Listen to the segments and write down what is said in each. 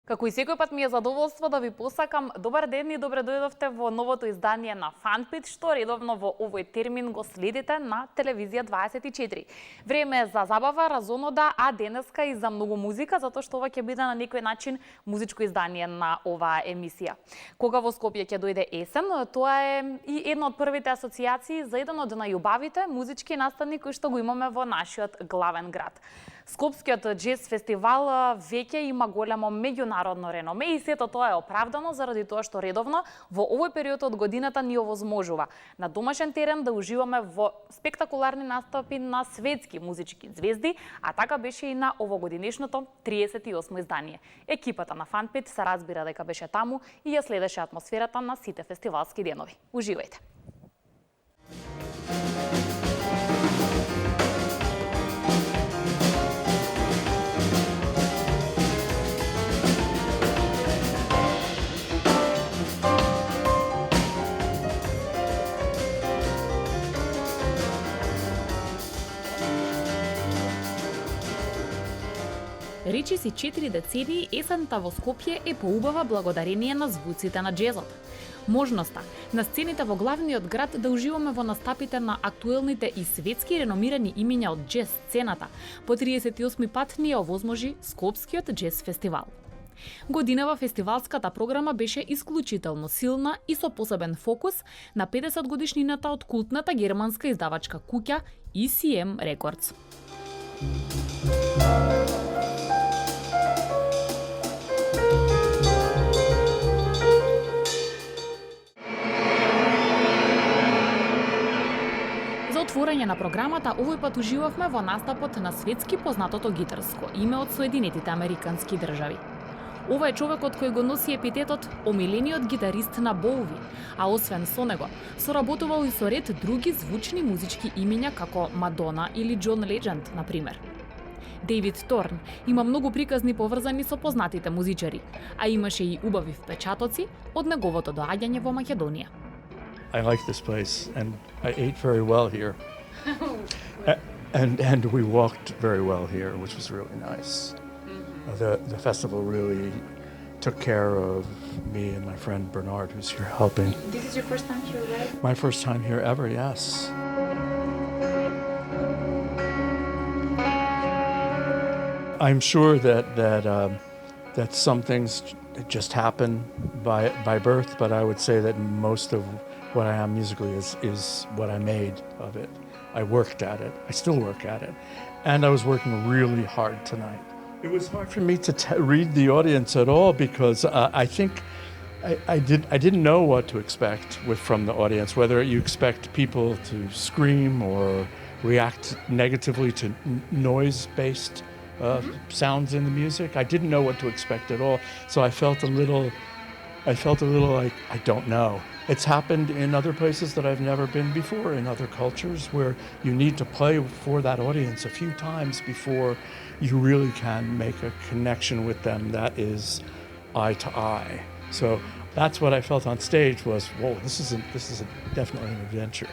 Како и секој пат ми е задоволство да ви посакам добар ден и добре дојдовте во новото издание на Фанпит, што редовно во овој термин го следите на Телевизија 24. Време е за забава, разонода, а денеска и за многу музика, затоа што ова ќе биде на некој начин музичко издание на оваа емисија. Кога во Скопје ќе дојде есен, тоа е и една од првите асоциации за еден од најубавите музички настани кои што го имаме во нашиот главен град. Скопскиот џез фестивал веќе има големо меѓународно реноме и сето тоа е оправдано заради тоа што редовно во овој период од годината ни овозможува на домашен терен да уживаме во спектакуларни настапи на светски музички звезди, а така беше и на овогодинешното 38 издание. Екипата на Фанпит се разбира дека беше таму и ја следеше атмосферата на сите фестивалски денови. Уживајте! Речиси 4 децении есента во Скопје е поубава благодарение на звуците на џезот. Можноста на сцените во главниот град да уживаме во настапите на актуелните и светски реномирани имиња од џез сцената по 38 пат ни ја овозможи Скопскиот џез фестивал. Годинава фестивалската програма беше исклучително силна и со посебен фокус на 50 годишнината од култната германска издавачка куќа ECM Records. Отворање на програмата овој пат уживавме во настапот на светски познатото гитарско име од Соединетите Американски држави. Ова е човекот кој го носи епитетот омилениот гитарист на Боуи, а освен со него, соработувал и со ред други звучни музички имиња како Мадона или Џон Леџенд, на пример. Дейвид Торн има многу приказни поврзани со познатите музичари, а имаше и убави впечатоци од неговото доаѓање во Македонија. I like this place, and I ate very well here. And we walked very well here, which was really nice. The festival really took care of me and my friend Bernard, who's here helping. This is your first time here, right? My first time here ever, yes. I'm sure that some things just happen by birth, but I would say that most of what I am musically is what I made of it. I worked at it. I still work at it. And I was working really hard tonight. It was hard for me to read the audience at all because I think I didn't know what to expect from the audience, whether you expect people to scream or react negatively to noise-based sounds in the music. I didn't know what to expect at all. So I felt a little like, I don't know. It's happened in other places that I've never been before, in other cultures, where you need to play for that audience a few times before you really can make a connection with them that is eye to eye. So that's what I felt on stage was, whoa, this is definitely an adventure.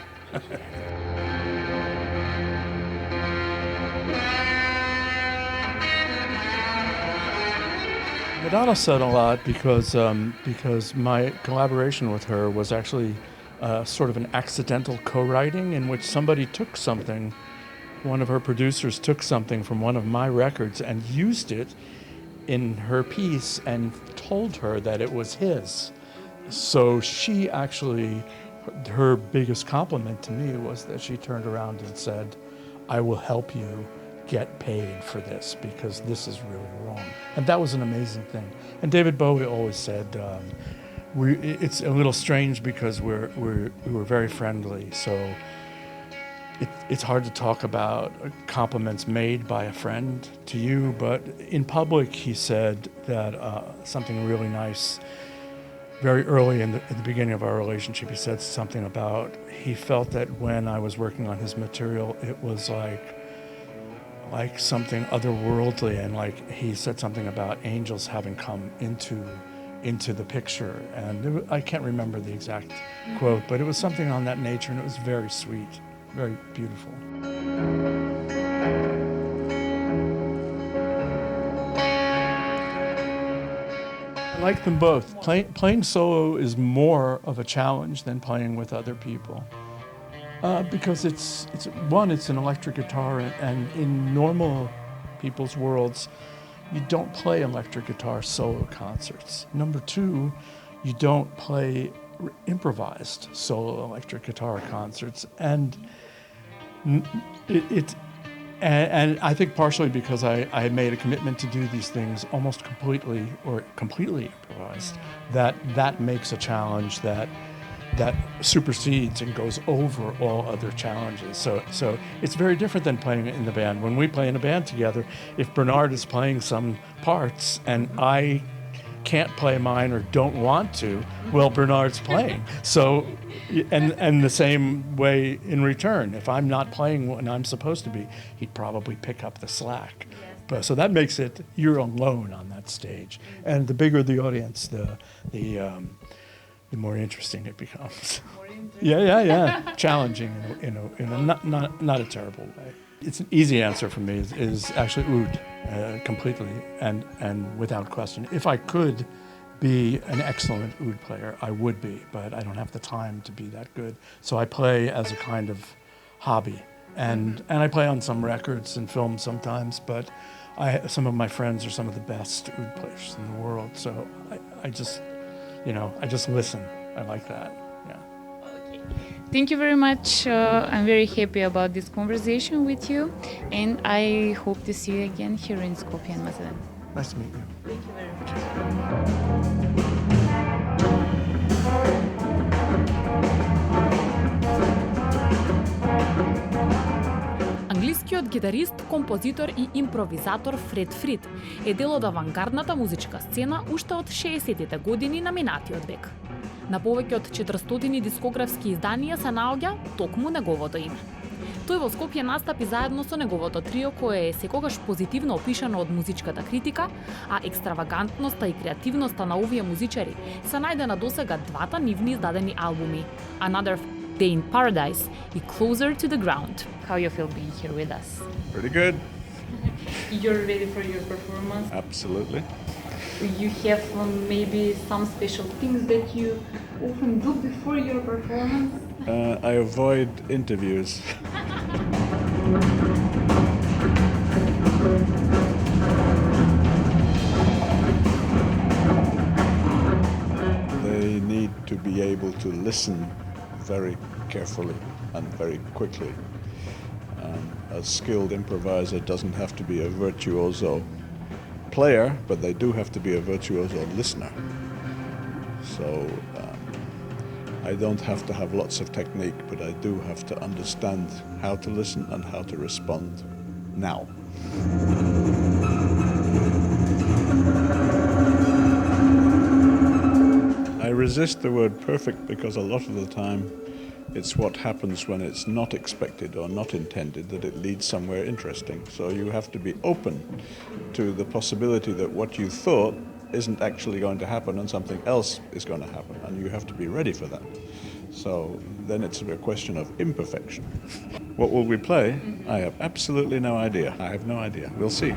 Madonna said a lot because my collaboration with her was actually sort of an accidental co-writing in which somebody took something, one of her producers took something from one of my records and used it in her piece and told her that it was his. So she actually, her biggest compliment to me was that she turned around and said, I will help you get paid for this because this is really wrong. And that was an amazing thing. And David Bowie always said, it's a little strange because we were very friendly, so it's hard to talk about compliments made by a friend to you, but in public he said that something really nice. Very early in the beginning of our relationship, he said something about, he felt that when I was working on his material, it was like something otherworldly, and like he said something about angels having come into the picture, and I can't remember the exact quote, but it was something on that nature, and it was very sweet, very beautiful. like them both. Playing solo is more of a challenge than playing with other people. Because it's an electric guitar, and in normal people's worlds, you don't play electric guitar solo concerts. Number two, you don't play improvised solo electric guitar concerts, and and I think partially because I made a commitment to do these things almost completely improvised, that makes a challenge that supersedes and goes over all other challenges. So it's very different than playing in the band. When we play in a band together, if Bernard is playing some parts and I can't play mine or don't want to, well, Bernard's playing. So, and the same way in return, if I'm not playing when I'm supposed to be, he'd probably pick up the slack. But so that makes it, you're alone on that stage. And the bigger the audience, the more interesting it becomes. Yeah. Challenging in a not a terrible way. It's an easy answer for me is actually oud, completely and without question. If I could be an excellent oud player, I would be, but I don't have the time to be that good. So I play as a kind of hobby, and I play on some records and films sometimes, but some of my friends are some of the best oud players in the world. So I just listen. I like that. Yeah. Okay. Thank you very much. I'm very happy about this conversation with you, and I hope to see you again here in Skopje and Macedon. Nice to meet you. Thank you very much. Англискиот гитарист, композитор и импровизатор Фред Фрид е дел од авангардната музичка сцена уште од 60-тите години на минатиот век. На повеќе од 400 дискографски изданија се наоѓа токму неговото име. Тој во Скопје настапи заедно со неговото трио, кое е секогаш позитивно опишано од музичката критика, а екстравагантноста и креативноста на овие музичари се најде на досега двата нивни издадени албуми, Another Day in Paradise и Closer to the Ground. How you feel being here with us? Pretty good. You're ready for your performance? Absolutely. You have maybe some special things that you often do before your performance? I avoid interviews. They need to be able to listen very carefully and very quickly. A skilled improviser doesn't have to be a virtuoso player, but they do have to be a virtuoso listener. So I don't have to have lots of technique, but I do have to understand how to listen and how to respond now. I resist the word perfect because a lot of the time it's what happens when it's not expected or not intended that it leads somewhere interesting. So you have to be open to the possibility that what you thought isn't actually going to happen and something else is going to happen, and you have to be ready for that. So then it's a question of imperfection. What will we play? I have absolutely no idea. I have no idea. We'll see.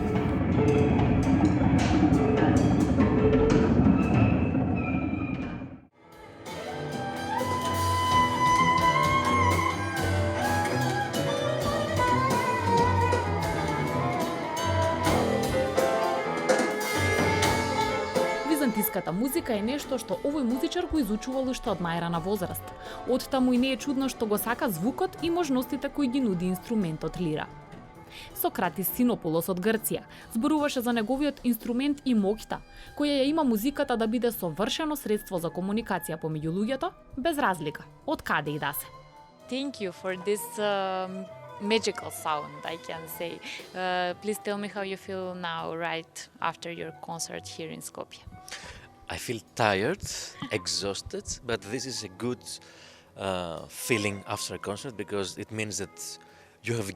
Византиската музика е нешто што овој музичар го изучувал уште од најрана возраст. Оттаму и не е чудно што го сака звукот и можностите кои ги нуди инструментот лира. Сократис Синополос од Грција зборуваше за неговиот инструмент и моќта, која ја има музиката да биде совршено средство за комуникација помеѓу луѓето, без разлика од каде и да се. Thank you for this magical sound, I can say. Please tell me how you feel now, right after your concert here in Skopje. I feel tired, exhausted, but this is a good feeling after a concert because it means that you have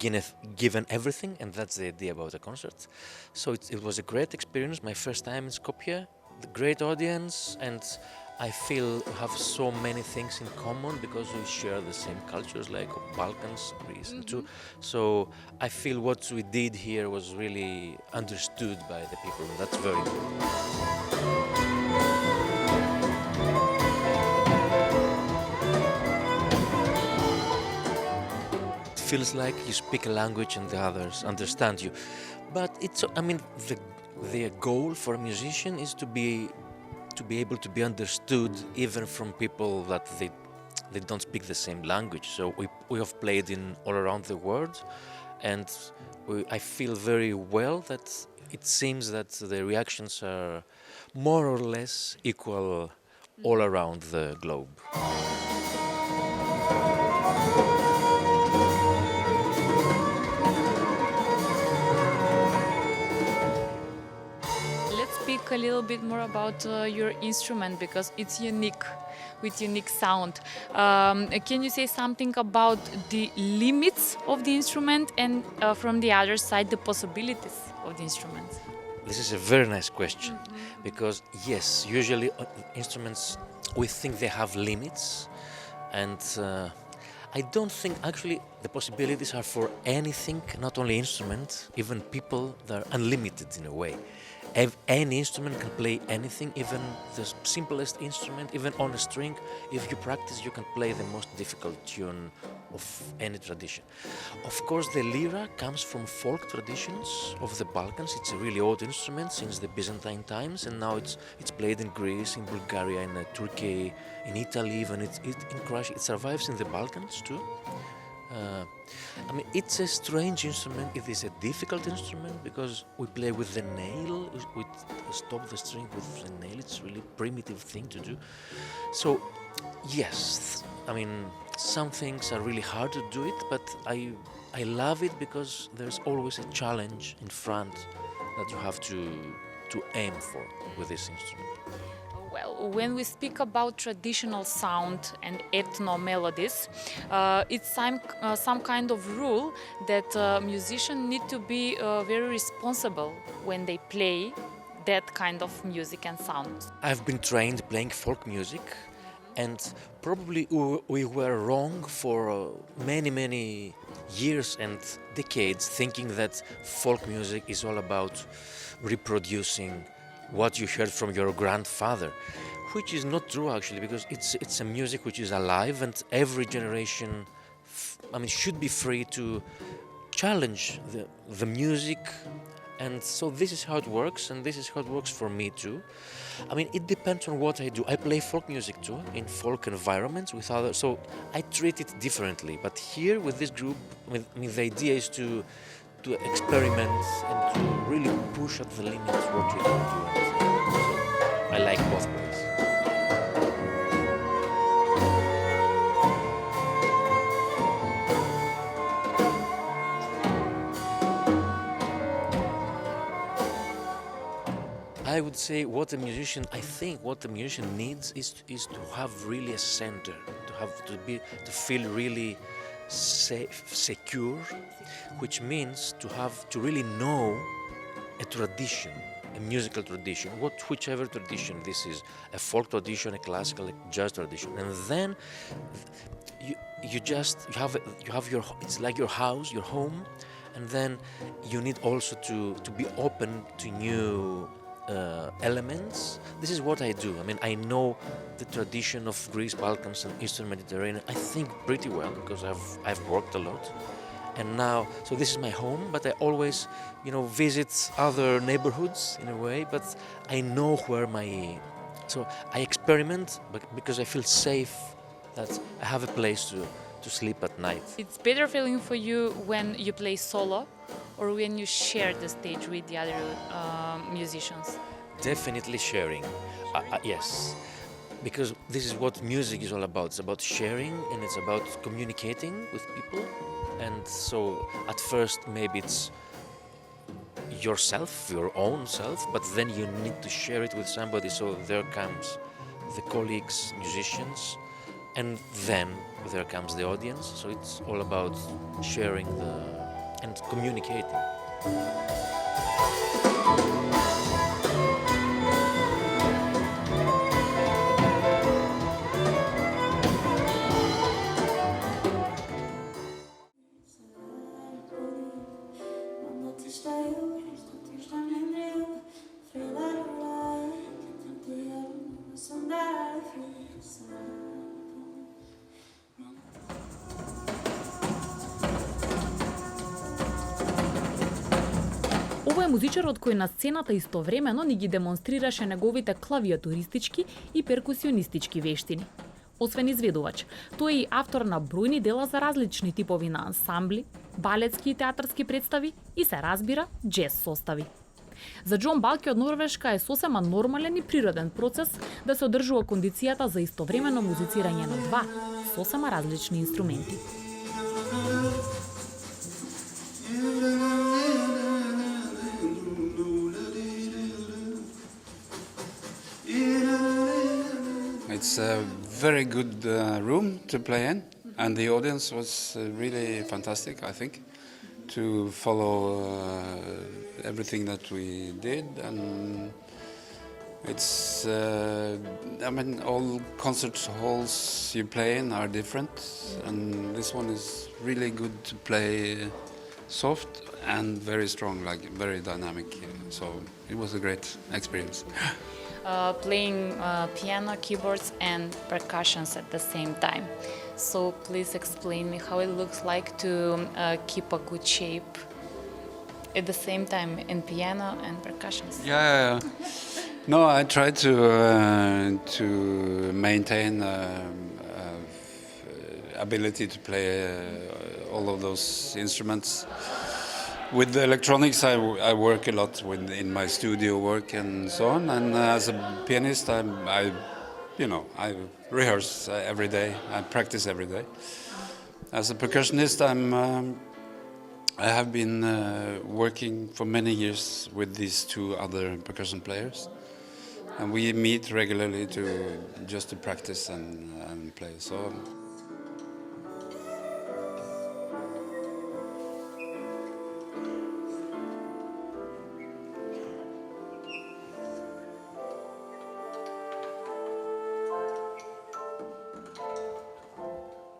given everything, and that's the idea about a concert. So it was a great experience, my first time in Skopje, the great audience, and I feel we have so many things in common because we share the same cultures like Balkans, Greece, and too. So I feel what we did here was really understood by the people, and that's very important. feels like you speak a language and the others understand you. But it's, I mean, the goal for a musician is to be able to be understood even from people that they don't speak the same language. So we have played in all around the world, and I feel very well that it seems that the reactions are more or less equal all around the globe. Let's speak a little bit more about your instrument because it's unique, with unique sound. Can you say something about the limits of the instrument and from the other side, the possibilities of the instrument? This is a very nice question because yes, usually instruments, we think they have limits, and I don't think actually the possibilities are for anything, not only instruments, even people, they're unlimited in a way. Any instrument can play anything, even the simplest instrument, even on a string. If you practice, you can play the most difficult tune of any tradition. Of course, the lira comes from folk traditions of the Balkans. It's a really old instrument since the Byzantine times, and now it's played in Greece, in Bulgaria, in Turkey, in Italy, even in Croatia. It survives in the Balkans too. I mean, it's a strange instrument. It is a difficult instrument because we play with the nail. We stop the string with the nail. It's a really primitive thing to do. So, yes, I mean, some things are really hard to do it, but I love it because there's always a challenge in front that you have to aim for with this instrument. Well, when we speak about traditional sound and ethno melodies, it's some kind of rule that musicians need to be very responsible when they play that kind of music and sound. I've been trained playing folk music, and probably we were wrong for many years and decades, thinking that folk music is all about reproducing what you heard from your grandfather, which is not true actually, because it's a music which is alive, and every generation, should be free to challenge the music. And so this is how it works, and this is how it works for me too. I mean, it depends on what I do. I play folk music too, in folk environments with others, so I treat it differently. But here with this group, the idea is to experiment and to really push at the limits what we can do. And so I like both ways. I would say what the musician needs is to have really a center, to feel really safe, secure, which means to really know a tradition, a musical tradition, whichever tradition this is, a folk tradition, a classical, a jazz tradition, and then you have your, it's like your house, your home, and then you need also to be open to new elements. This is what I do. I mean, I know the tradition of Greece, Balkans, and Eastern Mediterranean, I think pretty well because I've worked a lot. And now, so this is my home, but I always, visit other neighborhoods in a way, but I know so I experiment because I feel safe that I have a place to sleep at night. It's better feeling for you when you play solo or when you share the stage with the other musicians? Definitely sharing, yes, because this is what music is all about. It's about sharing and it's about communicating with people. And so at first maybe it's yourself, your own self, but then you need to share it with somebody. So there comes the colleagues, musicians, and then there comes the audience. So it's all about sharing and communicating. музичарот кој на сцената истовремено ни ги демонстрираше неговите клавиатуристички и перкусионистички вештини. Освен изведувач, тој е и автор на бројни дела за различни типови на ансамбли, балетски и театарски представи и се разбира џез состави. За Џон Балке од Норвешка е сосема нормален и природен процес да се одржува кондицијата за истовремено музицирање на два сосема различни инструменти. It's a very good room to play in, and the audience was really fantastic, I think, to follow everything that we did. And it's, I mean, all concert halls you play in are different, and this one is really good to play soft and very strong, like very dynamic. So it was a great experience. Playing piano, keyboards and percussions at the same time. So please explain me how it looks like to keep a good shape at the same time in piano and percussions. Yeah. No, I try to maintain ability to play all of those instruments. With the electronics, I work a lot in my studio work and so on. And as a pianist, I rehearse every day. I practice every day. As a percussionist, I have been working for many years with these two other percussion players, and we meet regularly to practice and play. So.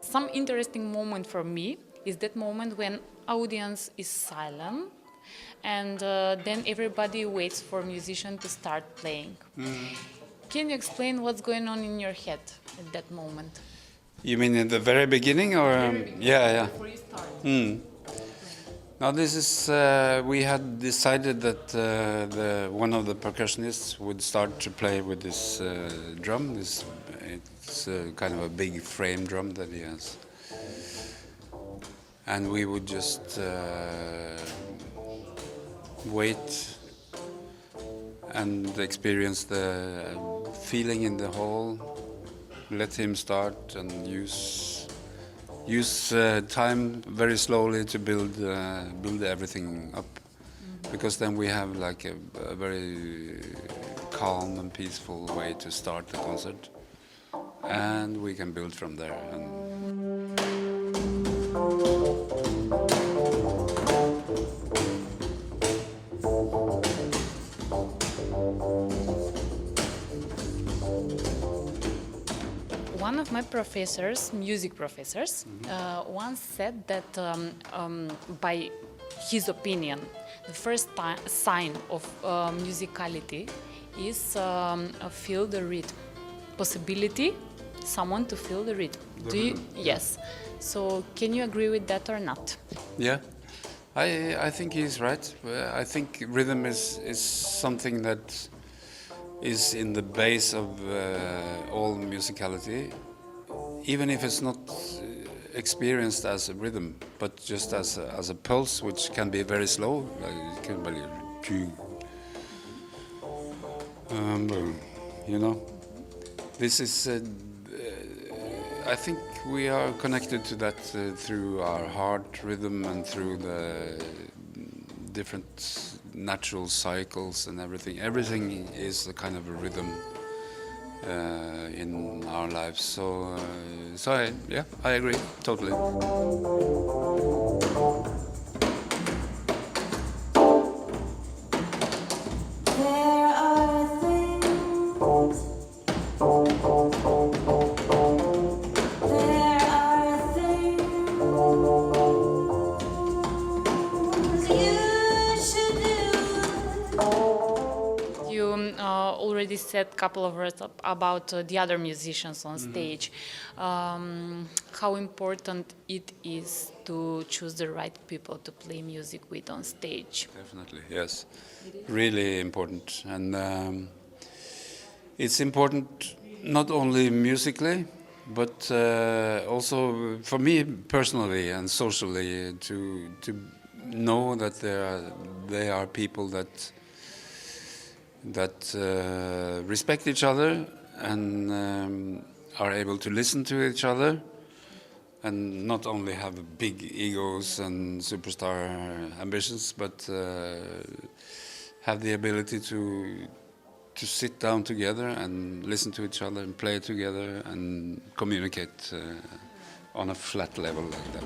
Some interesting moment for me is that moment when audience is silent and then everybody waits for musician to start playing. Can you explain what's going on in your head at that moment? You mean in the very beginning, or yeah? Before you start. Now this is we had decided that one of the percussionists would start to play with this drum. It's kind of a big frame drum that he has, and we would just wait and experience the feeling in the hall. Let him start and use time very slowly to build everything up, because then we have like a very calm and peaceful way to start the concert, and we can build from there. One of my professors, music professors, once said that by his opinion, the first sign of musicality is feel the rhythm. Possibility, someone to feel the rhythm. Yes. So can you agree with that or not? Yeah, I think he's right. I think rhythm is something that is in the base of all musicality, even if it's not experienced as a rhythm, but just as a pulse, which can be very slow. It can be, This is. I think we are connected to that through our heart rhythm and through the different natural cycles and everything. Everything is a kind of a rhythm in our lives. So I agree totally. said a couple of words about the other musicians on stage. How important it is to choose the right people to play music with on stage. Definitely, yes. Really important. And it's important not only musically, but also for me personally and socially to know that they are people that respect each other and are able to listen to each other and not only have big egos and superstar ambitions, but have the ability to sit down together and listen to each other and play together and communicate on a flat level like that.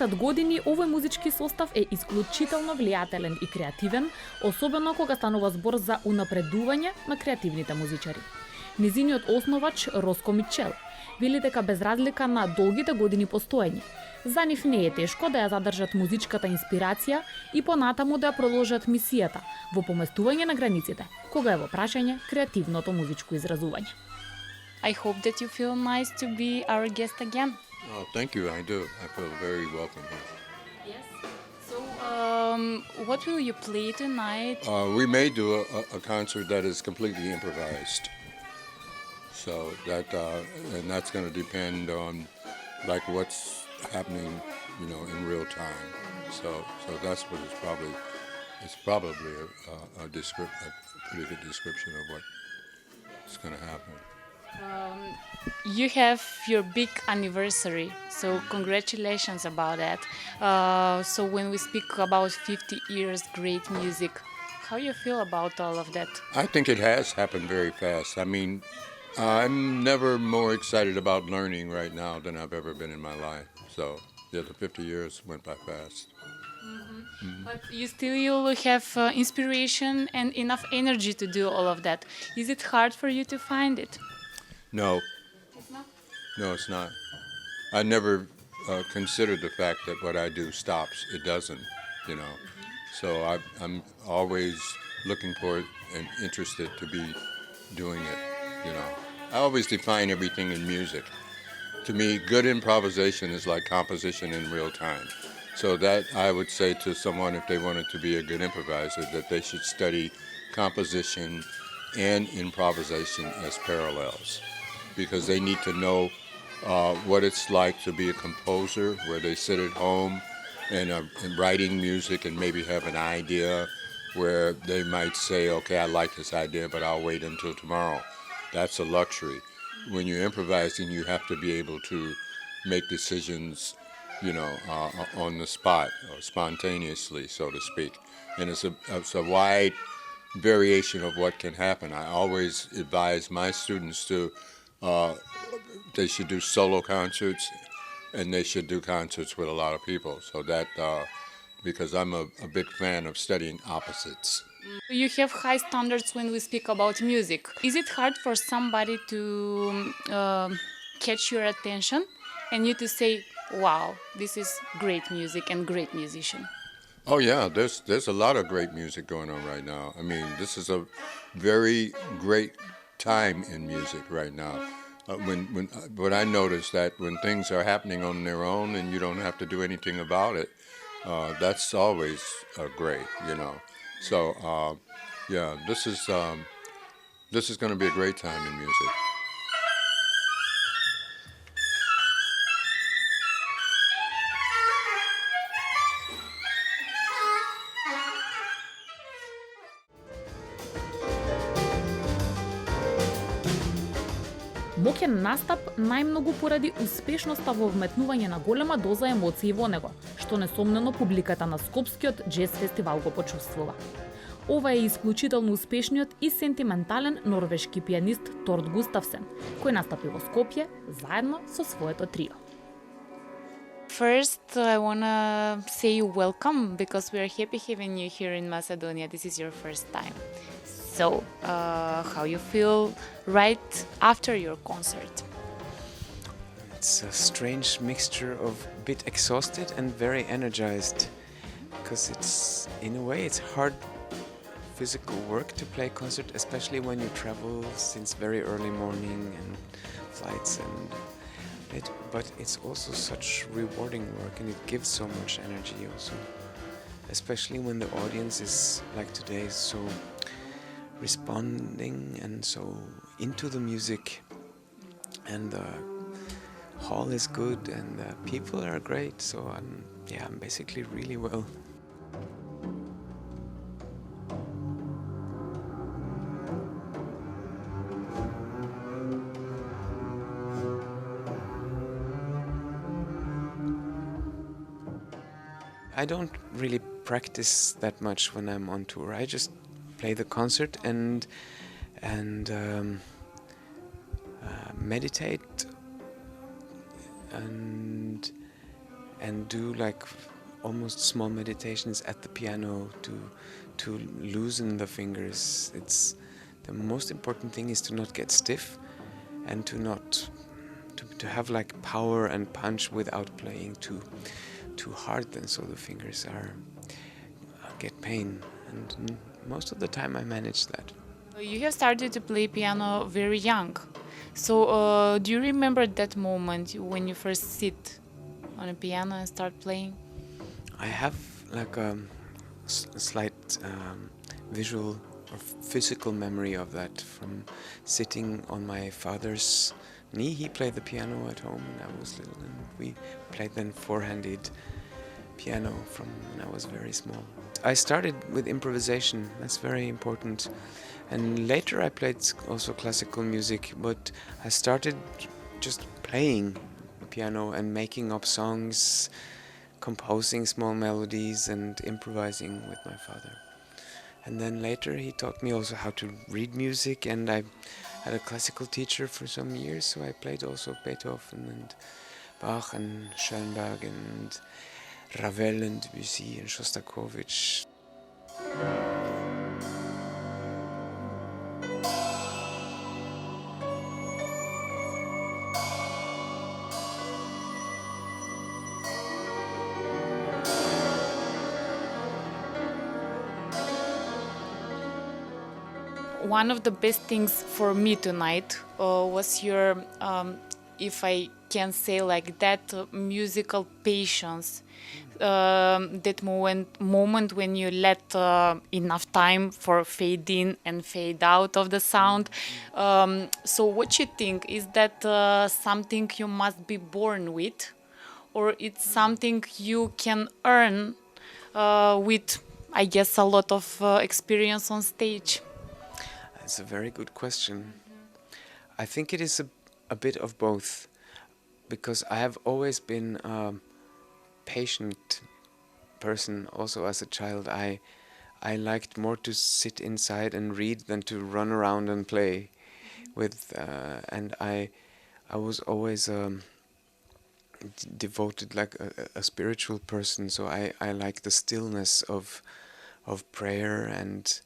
Години овој музички состав е исклучително влијателен и креативен, особено кога станува збор за унапредување на креативните музичари. Низиниот основач Роско Мичел вели дека без разлика на долгите години постоење, за нив не е тешко да ја задржат музичката инспирација и понатаму да ја продолжат мисијата во поместување на границите, кога е во прашање креативното музичко изразување. I hope that you feel nice to be our guest again. Oh, thank you. I do. I feel very welcome here. Yes. So, what will you play tonight? We may do a concert that is completely improvised. So that and that's going to depend on like what's happening, you know, in real time. So that's what it's probably a pretty good description of what's going to happen. You have your big anniversary, so congratulations about that. So when we speak about 50 years great music, how you feel about all of that? I think it has happened very fast. I mean, I'm never more excited about learning right now than I've ever been in my life. So yeah, the 50 years went by fast. But you'll have inspiration and enough energy to do all of that. Is it hard for you to find it? No. It's not? No, it's not. I never considered the fact that what I do stops. It doesn't, you know. So I'm always looking for it and interested to be doing it, you know. I always define everything in music. To me, good improvisation is like composition in real time. So that I would say to someone, if they wanted to be a good improviser, that they should study composition and improvisation as parallels, because they need to know what it's like to be a composer, where they sit at home and writing music and maybe have an idea where they might say, okay, I like this idea, but I'll wait until tomorrow. That's a luxury. When you're improvising, you have to be able to make decisions, you know, on the spot or spontaneously, so to speak. And it's a wide variation of what can happen. I always advise my students to, they should do solo concerts and they should do concerts with a lot of people. So that, because I'm a big fan of studying opposites. You have high standards when we speak about music. Is it hard for somebody to catch your attention and you to say, wow, this is great music and great musician? Oh yeah, there's a lot of great music going on right now. I mean, this is a very great time in music right now. But I noticed that when things are happening on their own and you don't have to do anything about it, that's always great, you know. So yeah, this is going to be a great time in music. Моќен настап најмногу поради успешноста во вметнување на голема доза емоции во него, што несомнено публиката на Скопскиот џез фестивал го почувствува. Ова е исклучително успешниот и сентиментален норвешки пианист Торд Густавсен, кој настапи во Скопје заедно со своето трио. First, I want to say you welcome because we are happy having you here in Macedonia. This is your first time. So, how you feel right after your concert? It's a strange mixture of a bit exhausted and very energized because it's, in a way, it's hard physical work to play concert, especially when you travel since very early morning and flights but it's also such rewarding work and it gives so much energy also, especially when the audience is like today so responding and so into the music, and the hall is good and the people are great, so I'm basically really well. I don't really practice that much when I'm on tour. I just play the concert and meditate and do like almost small meditations at the piano to loosen the fingers. It's the most important thing is to not get stiff and to have like power and punch without playing too hard, then so the fingers get pain, and most of the time I manage that. You have started to play piano very young. So, do you remember that moment when you first sit on a piano and start playing? I have like a slight visual or physical memory of that from sitting on my father's knee. He played the piano at home when I was little, and we played then four-handed piano from when I was very small. I started with improvisation, that's very important. And later I played also classical music, but I started just playing the piano and making up songs, composing small melodies and improvising with my father. And then later he taught me also how to read music, and I had a classical teacher for some years, so I played also Beethoven and Bach and Schoenberg and Ravel and Debussy and Shostakovich. One of the best things for me tonight was your, if I can say like that, musical patience. That moment when you let enough time for fade in and fade out of the sound. So what you think, is that something you must be born with, or it's something you can earn with, I guess, a lot of experience on stage? That's a very good question. I think it is a bit of both, because I have always been a patient person. Also as a child, I liked more to sit inside and read than to run around and play with, and I was always devoted, like a spiritual person, so I like the stillness of prayer, and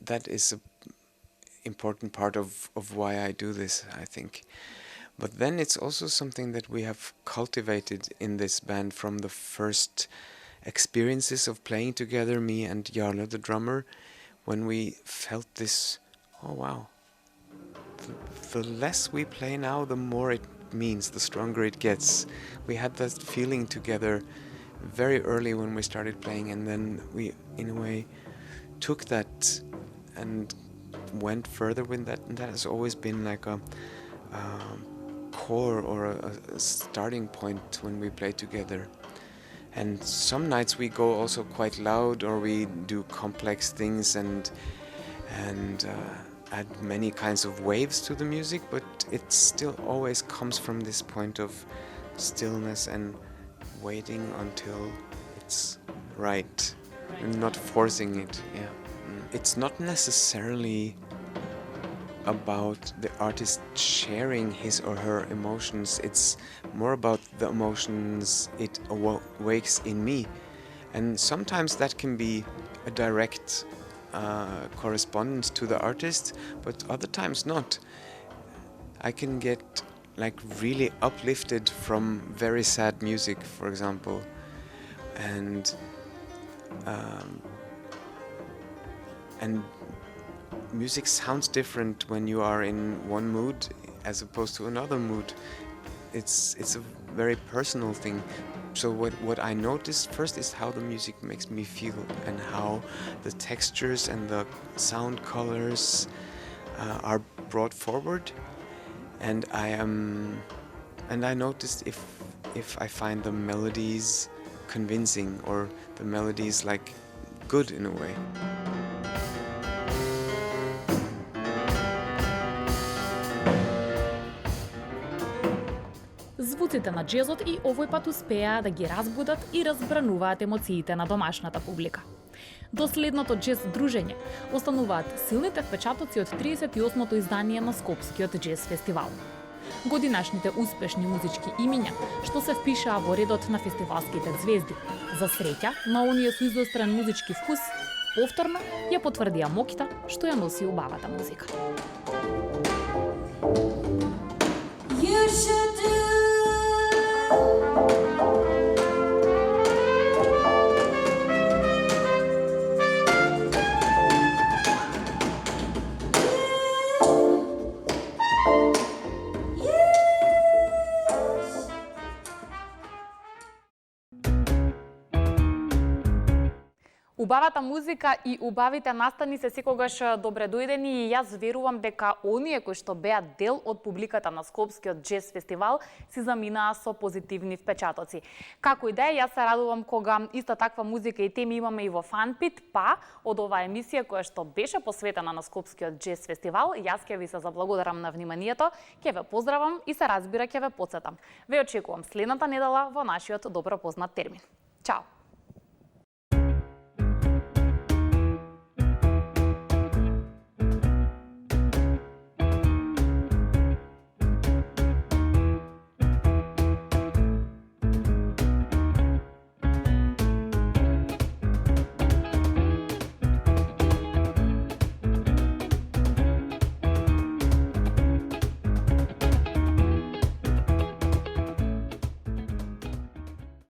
that is an important part of why I do this, I think. But then it's also something that we have cultivated in this band from the first experiences of playing together, me and Jarle, the drummer, when we felt this, oh wow, the less we play now, the more it means, the stronger it gets. We had that feeling together very early when we started playing, and then we, in a way, took that and went further with that, and that has always been like a core or a starting point when we play together. And some nights we go also quite loud, or we do complex things and add many kinds of waves to the music, but it still always comes from this point of stillness and waiting until it's right. not forcing it. Yeah, it's not necessarily about the artist sharing his or her emotions. It's more about the emotions it awakes in me, and sometimes that can be a direct correspondence to the artist, but other times not. I can get like really uplifted from very sad music, for example, and music sounds different when you are in one mood as opposed to another mood. It's a very personal thing. So what I noticed first is how the music makes me feel and how the textures and the sound colors are brought forward. And I noticed if I find the melodies convincing or the melodies like good in a way. Звуците на джезот и овој пат успеа да ги разбудат и разбрануваат емоциите на домашната публика. До следното джез дружење остануваат силните впечатоци од 38-то издание на Скопскиот джез фестивал. Годинашните успешни музички имиња што се впишаа во редот на фестивалските звезди. За среќа на оние со изострен музички вкус, повторно ја потврдија моќта што ја носи убавата музика. Убавата музика и убавите настани се секогаш добре дојдени и јас верувам дека оние кои што беа дел од публиката на Скопскиот джез фестивал си заминаа со позитивни впечатоци. Како и да е, јас се радувам кога иста таква музика и теми имаме и во Фанпит, па од оваа емисија која што беше посветена на Скопскиот джез фестивал, јас ќе ви се заблагодарам на вниманието, ќе ве поздравам и се разбира ќе ве потсетам. Ве очекувам следната недела во нашиот добро познат термин. Чао!